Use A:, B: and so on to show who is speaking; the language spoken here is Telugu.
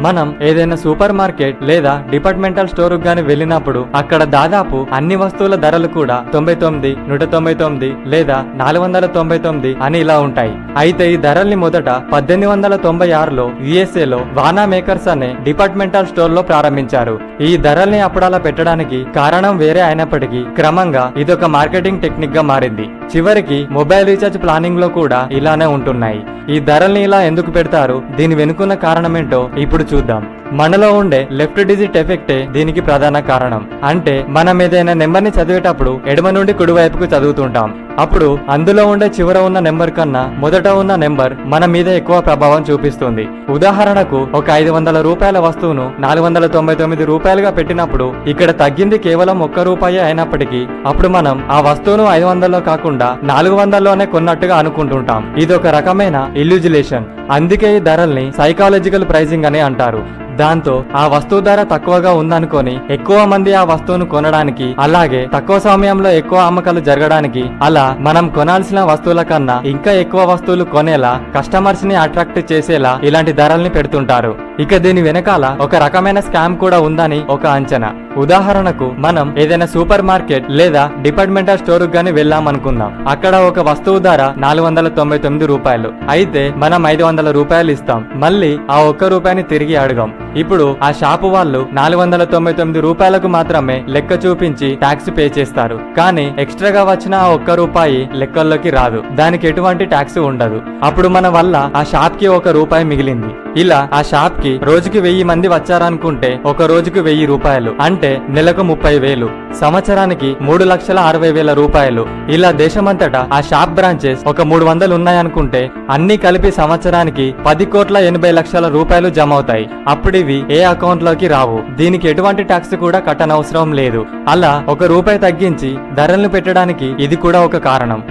A: మనం ఏదైనా సూపర్ మార్కెట్ లేదా డిపార్ట్మెంటల్ స్టోర్ గాని వెళ్ళినప్పుడు అక్కడ దాదాపు అన్ని వస్తువుల ధరలు కూడా 99, 199 లేదా 499 అని ఇలా ఉంటాయి. అయితే ఈ ధరల్ని మొదట 1896లో యుఎస్ఏలో వానా మేకర్స్ అనే డిపార్ట్మెంటల్ స్టోర్ లో ప్రారంభించారు. ఈ ధరల్ని అప్పుడలా పెట్టడానికి కారణం వేరే అయినప్పటికీ క్రమంగా ఇదొక మార్కెటింగ్ టెక్నిక్ గా మారింది. చివరికి మొబైల్ రీఛార్జ్ ప్లానింగ్ లో కూడా ఇలానే ఉంటున్నాయి. ఈ ధరల్ని ఇలా ఎందుకు పెడతారు, దీని వెనుకున్న కారణమేంటో ఇప్పుడు చూద్దాం. మనలో ఉండే లెఫ్ట్ డిజిట్ ఎఫెక్టే దీనికి ప్రధాన కారణం. అంటే మనం ఏదైనా నెంబర్ ని చదివేటప్పుడు ఎడమ నుండి కుడి వైపుకు చదువుతుంటాం. అప్పుడు అందులో ఉండే చివర ఉన్న నెంబర్ కన్నా మొదట ఉన్న నెంబర్ మన మీద ఎక్కువ ప్రభావం చూపిస్తుంది. ఉదాహరణకు ఒక 500 రూపాయల వస్తువును 499 రూపాయలుగా పెట్టినప్పుడు ఇక్కడ తగ్గింది కేవలం 1 రూపాయి అయినప్పటికీ అప్పుడు మనం ఆ వస్తువును 500లో కాకుండా 400లోనే కొన్నట్టుగా అనుకుంటుంటాం. ఇదొక రకమైన ఇల్యూజిలేషన్. అందుకే ఈ ధరల్ని సైకాలజికల్ ప్రైజింగ్ అని అంటారు. దాంతో ఆ వస్తువు ధర తక్కువగా ఉందనుకొని ఎక్కువ మంది ఆ వస్తువును కొనడానికి, అలాగే తక్కువ సమయంలో ఎక్కువ అమ్మకాలు జరగడానికి, అలా మనం కొనాల్సిన వస్తువుల కన్నా ఇంకా ఎక్కువ వస్తువులు కొనేలా కస్టమర్స్ ని అట్రాక్ట్ చేసేలా ఇలాంటి ధరల్ని పెడుతుంటారు. ఇక దీని వెనకాల ఒక రకమైన స్కామ్ కూడా ఉందని ఒక అంచనా. ఉదాహరణకు మనం ఏదైనా సూపర్ మార్కెట్ లేదా డిపార్ట్మెంటల్ స్టోర్ గాని వెళ్ళామనుకుందాం. అక్కడ ఒక వస్తువు ధర 499 రూపాయలు అయితే మనం 500 రూపాయలు ఇస్తాం. మళ్ళీ ఆ 1 రూపాయిని తిరిగి అడగం. ఇప్పుడు ఆ షాపు వాళ్ళు 499 రూపాయలకు మాత్రమే లెక్క చూపించి ట్యాక్స్ పే చేస్తారు. కానీ ఎక్స్ట్రాగా వచ్చిన ఆ 1 రూపాయి లెక్కల్లోకి రాదు. దానికి ఎటువంటి ట్యాక్స్ ఉండదు. అప్పుడు మన వల్ల ఆ షాప్ కి 1 రూపాయి మిగిలింది. ఇలా ఆ షాప్ కి రోజుకి 1000 మంది వచ్చారనుకుంటే ఒక రోజుకు 1000 రూపాయలు అంటే నెలకు 30,000, సంవత్సరానికి 3,60,000 రూపాయలు. ఇలా దేశమంతటా ఆ షాప్ బ్రాంచెస్ ఒక 300 ఉన్నాయనుకుంటే అన్ని కలిపి సంవత్సరానికి 10,80,00,000 రూపాయలు జమ అవుతాయి. అప్పుడివి ఏ అకౌంట్ లోకి రావు. దీనికి ఎటువంటి ట్యాక్స్ కూడా కట్టనవసరం లేదు. అలా 1 రూపాయి తగ్గించి ధరలను పెట్టడానికి ఇది కూడా ఒక కారణం.